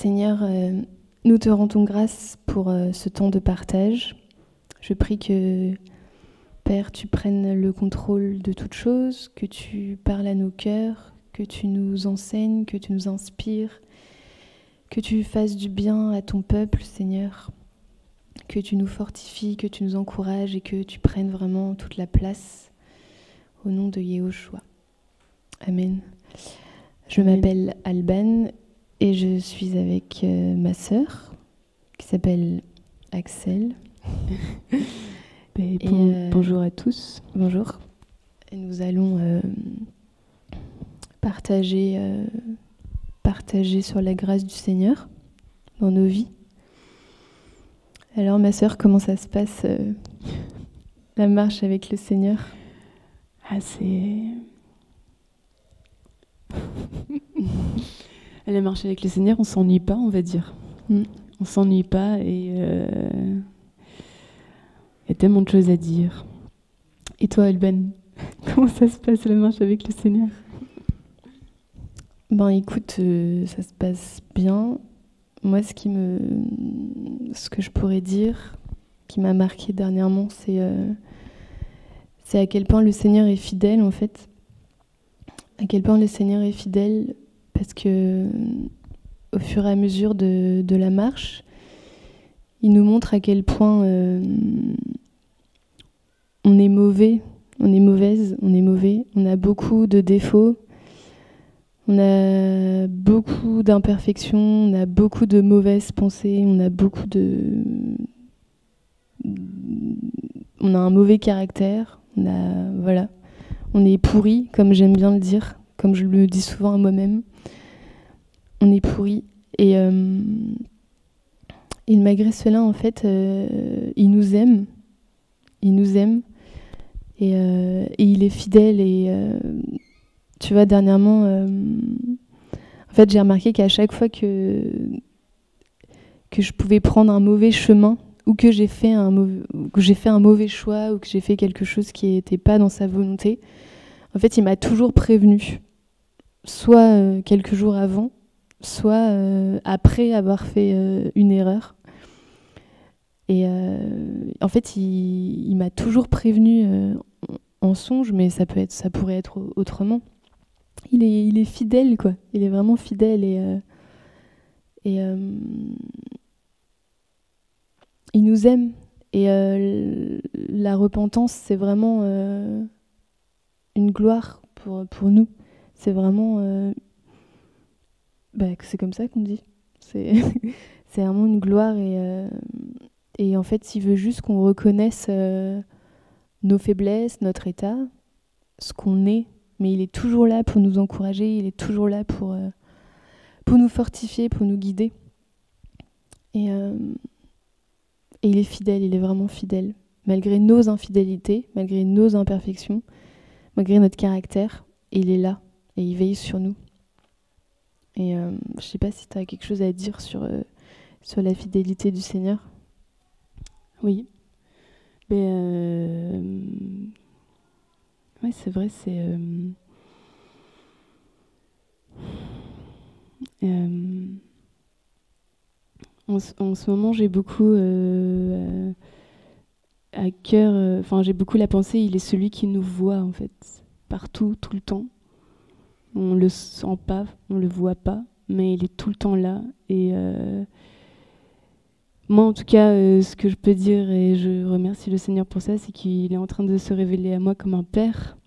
Seigneur, nous te rendons grâce pour ce temps de partage. Je prie que, Père, tu prennes le contrôle de toutes choses, que tu parles à nos cœurs, que tu nous enseignes, que tu nous inspires, que tu fasses du bien à ton peuple, Seigneur, que tu nous fortifies, que tu nous encourages et que tu prennes vraiment toute la place au nom de Yehoshua. Amen. Je m'appelle Alban et je suis avec ma sœur qui s'appelle Axel. Bonjour à tous. Bonjour. Et nous allons partager sur la grâce du Seigneur dans nos vies. Alors ma sœur, comment ça se passe la marche avec le Seigneur? La marche avec le Seigneur, on s'ennuie pas, on va dire. On s'ennuie pas et il y a tellement de choses à dire. Et toi, Alban, comment ça se passe la marche avec le Seigneur? Ben écoute, ça se passe bien. Moi, ce que je pourrais dire, qui m'a marqué dernièrement, c'est à quel point le Seigneur est fidèle, en fait. À quel point le Seigneur est fidèle, parce que au fur et à mesure de la marche, il nous montre à quel point on est mauvais, on est mauvaise, on est mauvais, on a beaucoup de défauts, on a beaucoup d'imperfections, on a beaucoup de mauvaises pensées, on a un mauvais caractère, on est pourri, comme j'aime bien le dire, comme je le dis souvent à moi-même. On est pourri et malgré cela, en fait, il nous aime et il est fidèle et tu vois, dernièrement, en fait, j'ai remarqué qu'à chaque fois que je pouvais prendre un mauvais chemin ou que j'ai fait un mauvais choix ou que j'ai fait quelque chose qui n'était pas dans sa volonté, en fait, il m'a toujours prévenu, soit quelques jours avant, soit après avoir fait une erreur. Et en fait, il m'a toujours prévenu en songe, mais ça pourrait être autrement. Il est fidèle, quoi. Il est vraiment fidèle et il nous aime. Et la repentance, c'est vraiment une gloire pour nous. C'est vraiment... c'est comme ça qu'on dit. C'est vraiment une gloire et en fait, il veut juste qu'on reconnaisse nos faiblesses, notre état, ce qu'on est. Mais il est toujours là pour nous encourager, il est toujours là pour nous fortifier, pour nous guider. Et il est fidèle, il est vraiment fidèle. Malgré nos infidélités, malgré nos imperfections, malgré notre caractère, il est là et il veille sur nous. Et je ne sais pas si tu as quelque chose à dire sur la fidélité du Seigneur. Oui. Ouais, c'est vrai, c'est... en ce moment, j'ai beaucoup à cœur... j'ai beaucoup la pensée, il est celui qui nous voit, en fait, partout, tout le temps. On le sent pas, on le voit pas, mais il est tout le temps là. Et moi, en tout cas, ce que je peux dire, et je remercie le Seigneur pour ça, c'est qu'il est en train de se révéler à moi comme un père.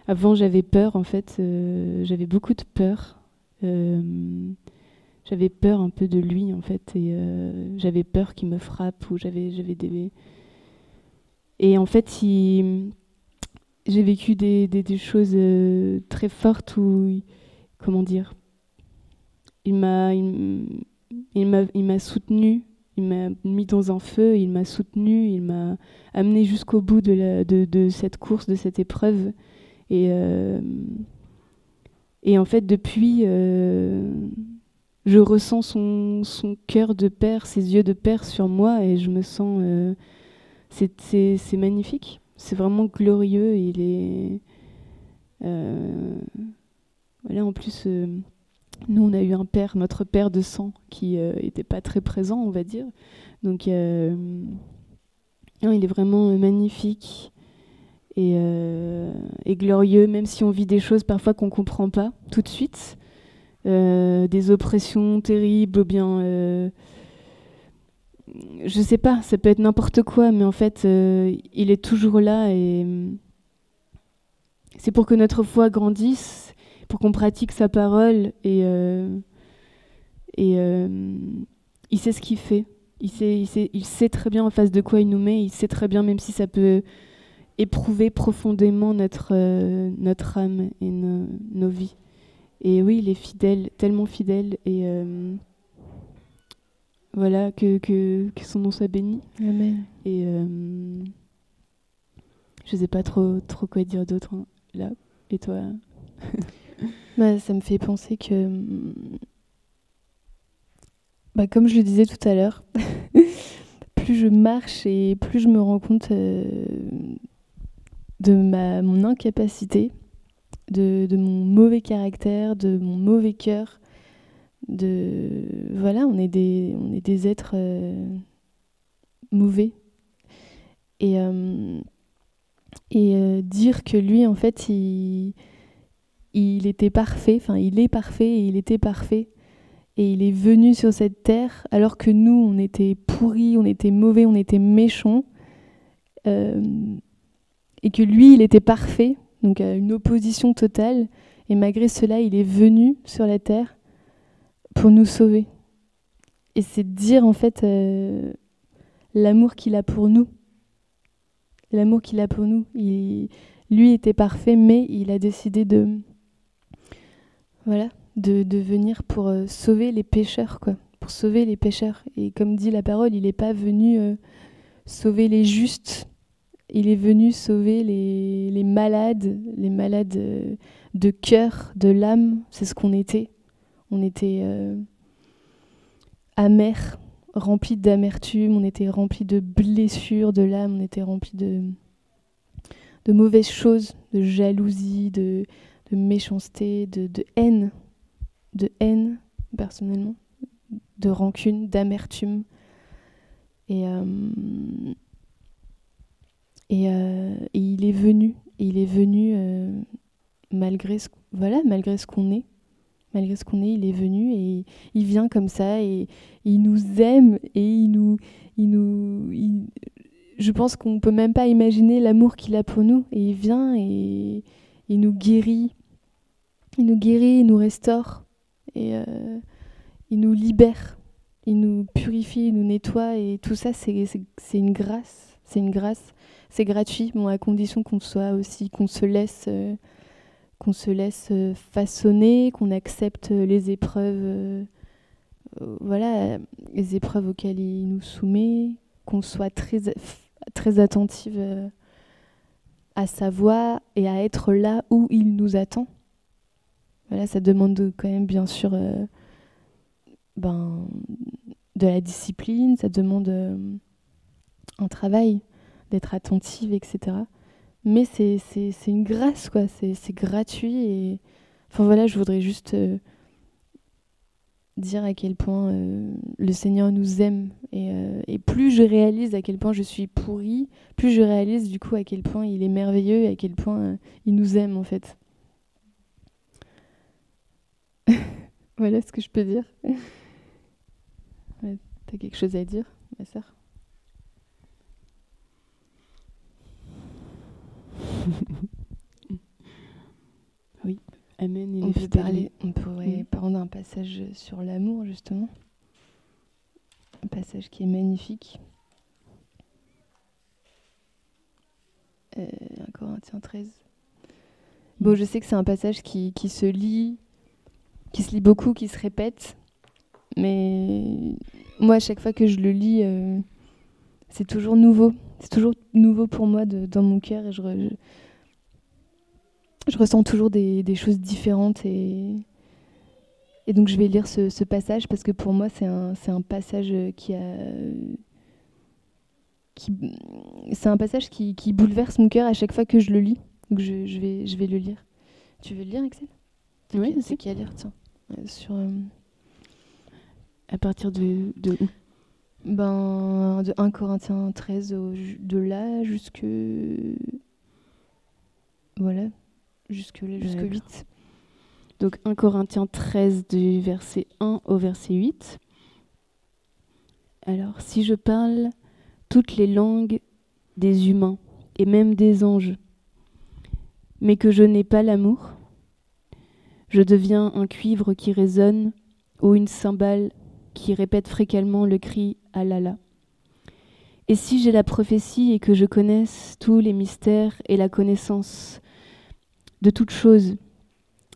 Avant, j'avais peur, en fait. J'avais beaucoup de peur. J'avais peur un peu de lui, en fait. Et j'avais peur qu'il me frappe, ou j'avais des... Et en fait, j'ai vécu des choses très fortes où... Comment dire? Il m'a soutenu. Il m'a mis dans un feu, il m'a soutenu, il m'a amené jusqu'au bout de cette course, de cette épreuve. Et en fait, depuis, je ressens son cœur de père, ses yeux de père sur moi, et je me sens... c'est magnifique, c'est vraiment glorieux. Il est... voilà, en plus, Nous, on a eu un père, notre père de sang, qui était pas très présent, on va dire. Donc, non, il est vraiment magnifique et glorieux, même si on vit des choses parfois qu'on comprend pas tout de suite. Des oppressions terribles, ou bien... je sais pas, ça peut être n'importe quoi, mais en fait, il est toujours là et c'est pour que notre foi grandisse, pour qu'on pratique sa parole et il sait ce qu'il fait. Il sait très bien en face de quoi il nous met. Il sait très bien, même si ça peut éprouver profondément notre âme et nos vies. Et oui, il est fidèle, tellement fidèle. Et voilà, que son nom soit béni. Amen. Et je sais pas trop quoi dire d'autre hein, là. Et toi? Bah, ça me fait penser que, bah, comme je le disais tout à l'heure, plus je marche et plus je me rends compte de mon incapacité, de mon mauvais caractère, de mon mauvais cœur. Voilà, on est des êtres mauvais. Et dire que lui, en fait, il était parfait, enfin, il est parfait et il était parfait. Et il est venu sur cette terre alors que nous, on était pourris, on était mauvais, on était méchants. Et que lui, il était parfait, donc une opposition totale. Et malgré cela, il est venu sur la terre pour nous sauver. Et c'est dire, en fait, l'amour qu'il a pour nous. L'amour qu'il a pour nous. Lui était parfait, mais il a décidé de venir pour sauver les pécheurs, quoi. Pour sauver les pécheurs. Et comme dit la parole, il n'est pas venu sauver les justes. Il est venu sauver les malades de cœur, de l'âme. C'est ce qu'on était. On était amers, remplis d'amertume, on était remplis de blessures de l'âme, on était remplis de mauvaises choses, de jalousie, de méchanceté, de haine, personnellement, de rancune, d'amertume. Et il est venu malgré ce qu'on est. Malgré ce qu'on est, il est venu et il vient comme ça et il nous aime et je pense qu'on ne peut même pas imaginer l'amour qu'il a pour nous. Et il vient et il nous guérit. Il nous guérit, il nous restaure et il nous libère. Il nous purifie, il nous nettoie et tout ça, c'est une grâce. C'est une grâce. C'est gratuit, bon, à condition qu'on se laisse façonner, qu'on accepte les épreuves, les épreuves auxquelles il nous soumet, qu'on soit très attentive à sa voix et à être là où il nous attend. Voilà, ça demande quand même bien sûr de la discipline, ça demande un travail, d'être attentive, etc. Mais c'est une grâce, quoi. C'est gratuit. Et enfin voilà, je voudrais juste dire à quel point le Seigneur nous aime. Et plus je réalise à quel point je suis pourrie, plus je réalise du coup à quel point il est merveilleux et à quel point il nous aime en fait. Voilà ce que je peux dire. Ouais, t'as quelque chose à dire, ma sœur? Oui, amen. On pourrait prendre un passage sur l'amour, justement. Un passage qui est magnifique. 1 Corinthiens 13. Bon, je sais que c'est un passage qui se lit beaucoup, qui se répète. Mais moi, à chaque fois que je le lis, c'est toujours nouveau. C'est toujours nouveau pour moi dans mon cœur. Et je ressens toujours des choses différentes. Et donc, je vais lire ce passage parce que pour moi, c'est un passage c'est un passage qui bouleverse mon cœur à chaque fois que je le lis. Donc, je vais le lire. Tu veux le lire, Axel? Oui, c'est qui à lire, tiens. sur À partir de où? de 1 Corinthiens 13, de là jusque... Voilà, jusque 8. Donc 1 Corinthiens 13 du verset 1 au verset 8. Alors, si je parle toutes les langues des humains et même des anges, mais que je n'ai pas l'amour, je deviens un cuivre qui résonne ou une cymbale qui répète fréquemment le cri « Allah ». Et si j'ai la prophétie et que je connaisse tous les mystères et la connaissance de toutes choses,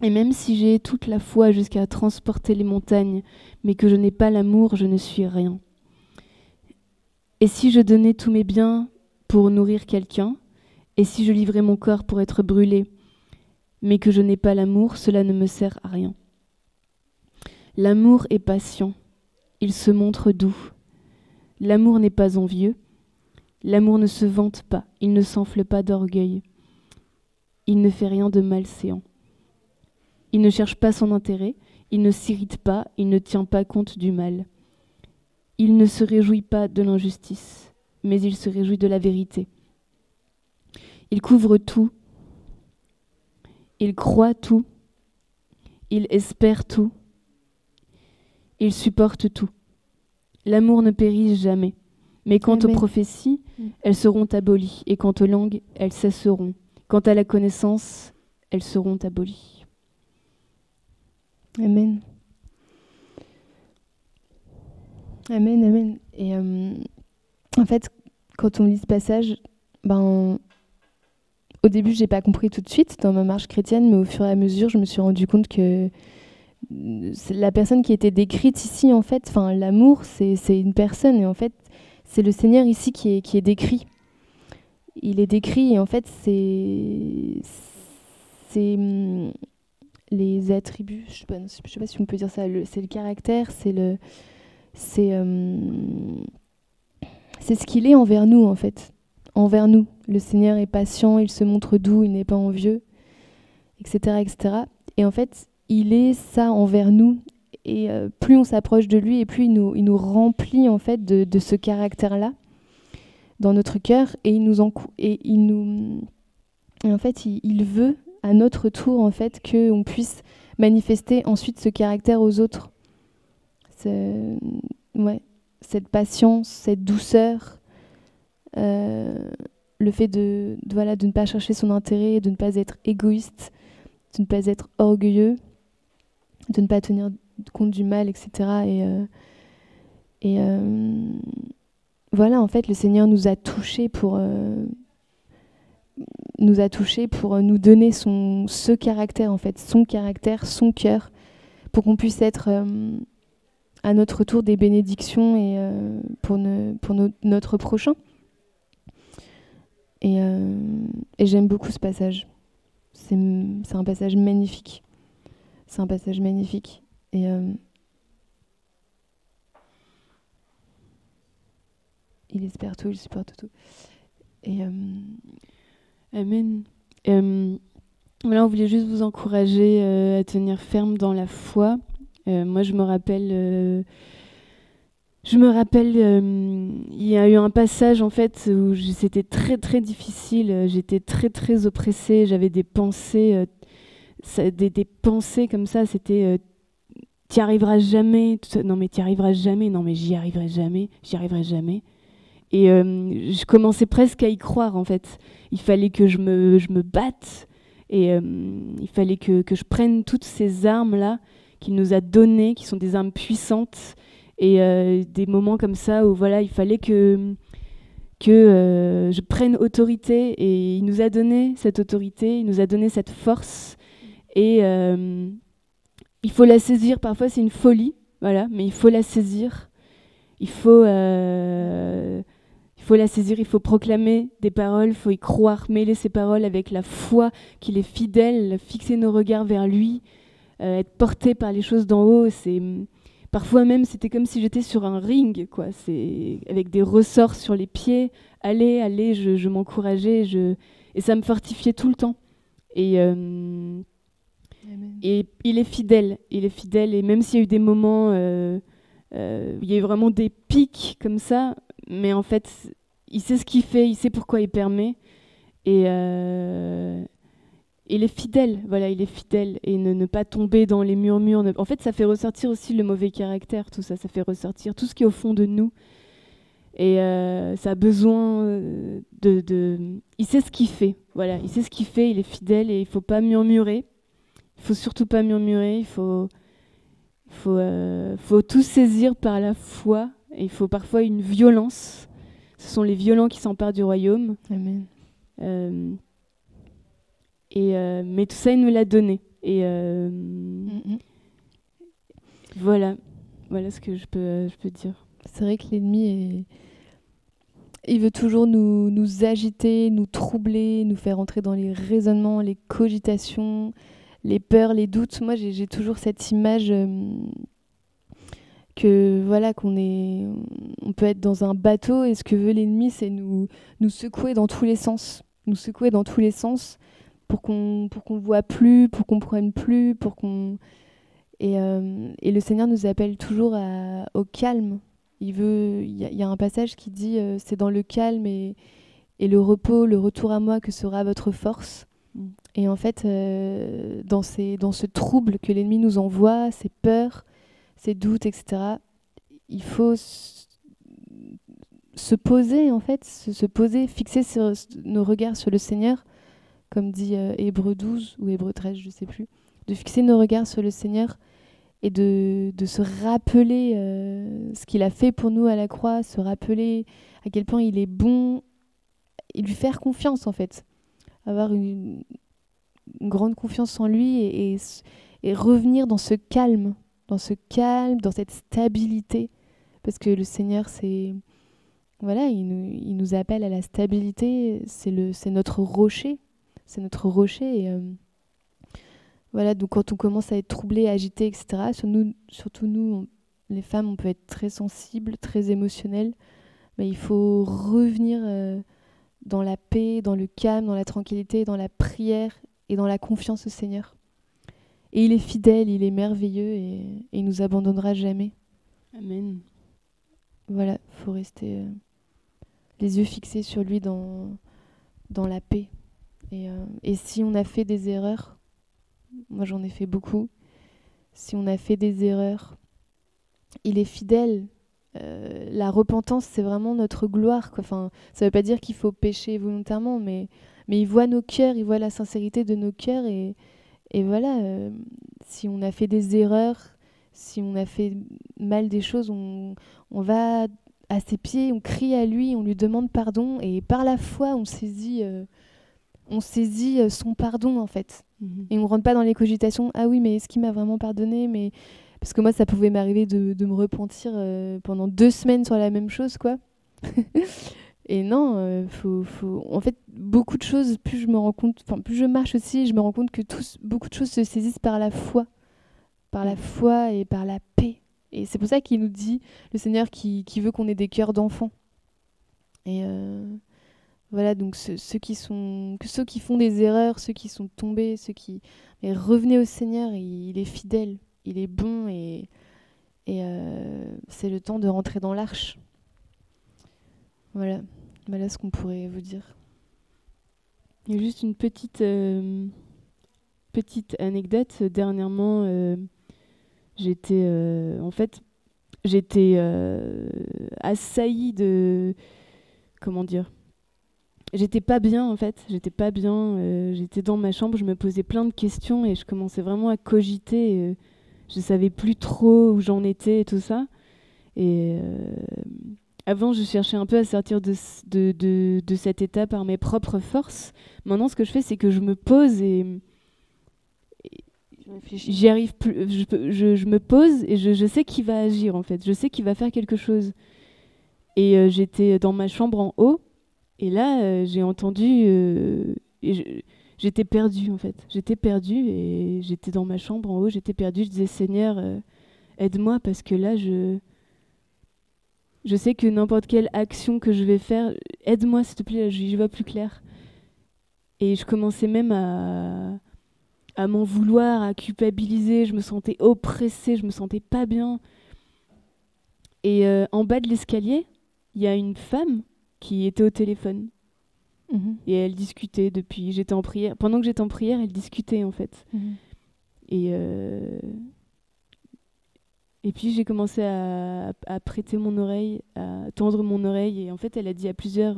et même si j'ai toute la foi jusqu'à transporter les montagnes, mais que je n'ai pas l'amour, je ne suis rien. Et si je donnais tous mes biens pour nourrir quelqu'un, et si je livrais mon corps pour être brûlé, mais que je n'ai pas l'amour, cela ne me sert à rien. L'amour est patient, il se montre doux. L'amour n'est pas envieux, l'amour ne se vante pas, il ne s'enfle pas d'orgueil. Il ne fait rien de malséant. Il ne cherche pas son intérêt, il ne s'irrite pas, il ne tient pas compte du mal. Il ne se réjouit pas de l'injustice, mais il se réjouit de la vérité. Il couvre tout, il croit tout, il espère tout, il supporte tout. L'amour ne périt jamais, mais quant aux prophéties, elles seront abolies, et quant aux langues, elles cesseront. Quant à la connaissance, elles seront abolies. Amen. Amen, amen. Et en fait, quand on lit ce passage, au début, j'ai pas compris tout de suite dans ma marche chrétienne, mais au fur et à mesure, je me suis rendu compte que la personne qui était décrite ici, en fait, l'amour, c'est une personne, et en fait, c'est le Seigneur ici qui est décrit. Il est décrit, et en fait, c'est les attributs, je sais pas si on peut dire ça, c'est le caractère, c'est ce qu'il est envers nous, en fait. Envers nous. Le Seigneur est patient, il se montre doux, il n'est pas envieux, etc., etc. Et en fait, il est ça envers nous. Et plus on s'approche de lui, et plus il nous remplit, en fait, de ce caractère-là dans notre cœur. Et en fait, il veut, à notre tour, en fait, qu'on puisse manifester ensuite ce caractère aux autres. Cette patience, cette douceur, le fait de ne pas chercher son intérêt, de ne pas être égoïste, de ne pas être orgueilleux, de ne pas tenir compte du mal, etc. Voilà, en fait, le Seigneur nous a touchés pour nous donner ce caractère, en fait, son caractère, son cœur, pour qu'on puisse être à notre tour des bénédictions et pour notre prochain. Et j'aime beaucoup ce passage. C'est un passage magnifique. C'est un passage magnifique. Et il espère tout, il supporte tout. Et Amen. Voilà, on voulait juste vous encourager à tenir ferme dans la foi. Moi, je me rappelle, il y a eu un passage en fait où c'était très très difficile. J'étais très très oppressée. J'avais des pensées, des pensées comme ça. C'était t'y arriveras jamais. Non mais t'y arriveras jamais. Non mais j'y arriverai jamais. J'y arriverai jamais. Et je commençais presque à y croire en fait. Il fallait que je me batte et il fallait que je prenne toutes ces armes là qu'il nous a données, qui sont des armes puissantes, et des moments comme ça où voilà, il fallait que je prenne autorité, et il nous a donné cette autorité, il nous a donné cette force, et il faut la saisir. Parfois c'est une folie, voilà, mais il faut la saisir. Il faut la saisir, il faut proclamer des paroles, il faut y croire, mêler ces paroles avec la foi qu'il est fidèle, fixer nos regards vers lui, être porté par les choses d'en haut. Parfois même, c'était comme si j'étais sur un ring, quoi. C'est avec des ressorts sur les pieds. Allez, je m'encourageais, et ça me fortifiait tout le temps. Et Et il est fidèle. Et même s'il y a eu des moments, il y a eu vraiment des pics comme ça, mais en fait, il sait ce qu'il fait, il sait pourquoi il permet. Et il est fidèle, voilà, il est fidèle. Et ne pas tomber dans les murmures. En fait, ça fait ressortir aussi le mauvais caractère, tout ça. Ça fait ressortir tout ce qui est au fond de nous. Et ça a besoin Il sait ce qu'il fait, voilà. Il sait ce qu'il fait, il est fidèle et il ne faut pas murmurer. Il ne faut surtout pas murmurer. Il faut tout saisir par la foi. Et il faut parfois une violence. Ce sont les violents qui s'emparent du royaume. Amen. Mais tout ça, il nous l'a donné. Et voilà ce que je peux dire. C'est vrai que l'ennemi il veut toujours nous agiter, nous troubler, nous faire entrer dans les raisonnements, les cogitations, les peurs, les doutes. Moi, j'ai toujours cette image que voilà, on peut être dans un bateau et ce que veut l'ennemi, c'est nous secouer dans tous les sens, pour qu'on voit plus, pour qu'on prenne plus, et le Seigneur nous appelle toujours au calme. Il y a un passage qui dit c'est dans le calme et le repos, le retour à moi que sera votre force. Et en fait, dans ce trouble que l'ennemi nous envoie, ces peurs, ces doutes, etc., il faut se poser, en fait, se poser, fixer nos regards sur le Seigneur, comme dit Hébreux 12 ou Hébreux 13, je ne sais plus, de fixer nos regards sur le Seigneur et de se rappeler ce qu'il a fait pour nous à la croix, se rappeler à quel point il est bon, et lui faire confiance, en fait. Avoir une grande confiance en lui et revenir dans ce calme, dans cette stabilité. Parce que le Seigneur, voilà, il nous appelle à la stabilité, c'est notre rocher. C'est notre rocher. Et, voilà, donc quand on commence à être troublé, agité, etc., surtout nous, les femmes, on peut être très sensibles, très émotionnelles. Mais il faut revenir dans la paix, dans le calme, dans la tranquillité, dans la prière et dans la confiance au Seigneur. Et il est fidèle, il est merveilleux et il nous abandonnera jamais. Amen. Voilà, il faut rester les yeux fixés sur lui dans la paix. Et si on a fait des erreurs, moi j'en ai fait beaucoup, si on a fait des erreurs, il est fidèle. La repentance, c'est vraiment notre gloire, quoi. Enfin, ça ne veut pas dire qu'il faut pécher volontairement, mais il voit nos cœurs, il voit la sincérité de nos cœurs. Et voilà, si on a fait des erreurs, si on a fait mal des choses, on va à ses pieds, on crie à lui, on lui demande pardon. Et par la foi, on saisit son pardon, en fait. Et on ne rentre pas dans les cogitations. Ah oui, mais est-ce qu'il m'a vraiment pardonné? Parce que moi, ça pouvait m'arriver de me repentir pendant 2 semaines sur la même chose, quoi. Et non, en fait, beaucoup de choses, plus je marche aussi, je me rends compte que beaucoup de choses se saisissent par la foi et par la paix. Et c'est pour ça qu'il nous dit, le Seigneur, qui veut qu'on ait des cœurs d'enfants. Et voilà, donc ceux qui font des erreurs, ceux qui sont tombés, mais revenez au Seigneur, il est fidèle, il est bon et c'est le temps de rentrer dans l'arche. Voilà ce qu'on pourrait vous dire. Il y a juste une petite anecdote. Dernièrement, j'étais assaillie de... Comment dire ? J'étais pas bien, en fait. J'étais dans ma chambre, je me posais plein de questions et je commençais vraiment à cogiter. Je savais plus trop où j'en étais et tout ça. Et avant, je cherchais un peu à sortir de cet état par mes propres forces. Maintenant, ce que je fais, c'est que je me pose et j'y arrive plus. Je me pose et je sais qu'il va agir, en fait. Je sais qu'il va faire quelque chose. Et j'étais dans ma chambre en haut. Et là, j'ai entendu... j'étais perdue, en fait. J'étais perdue et j'étais dans ma chambre en haut. J'étais perdue. Je disais, Seigneur, aide-moi parce que là, je sais que n'importe quelle action que je vais faire, aide-moi, s'il te plaît, j'y vois plus clair. Et je commençais même à à m'en vouloir, à culpabiliser. Je me sentais oppressée, je me sentais pas bien. Et en bas de l'escalier, il y a une femme qui était au téléphone. Et elle discutait depuis. J'étais en prière. Pendant que j'étais en prière, elle discutait en fait. Et puis j'ai commencé à prêter mon oreille, à tendre mon oreille. Et en fait, elle a dit à plusieurs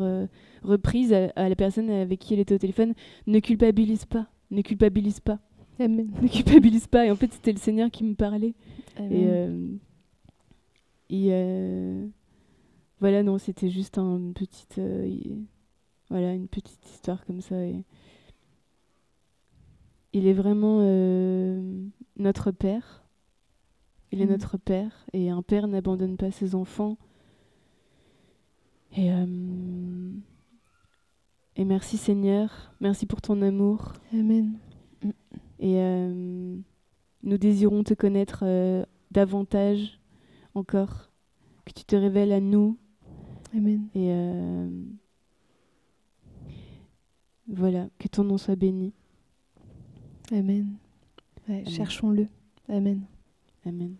reprises à la personne avec qui elle était au téléphone, ne culpabilise pas, ne culpabilise pas. Amen. Ne culpabilise pas. Et en fait, c'était le Seigneur qui me parlait. Amen. Voilà, non, c'était juste une petite histoire comme ça. Et il est vraiment notre Père. Il est notre Père. Et un Père n'abandonne pas ses enfants. Et merci Seigneur. Merci pour ton amour. Amen. Et nous désirons te connaître davantage encore. Que tu te révèles à nous. Amen. Et voilà, que ton nom soit béni. Amen. Ouais, Amen. Cherchons-le. Amen. Amen.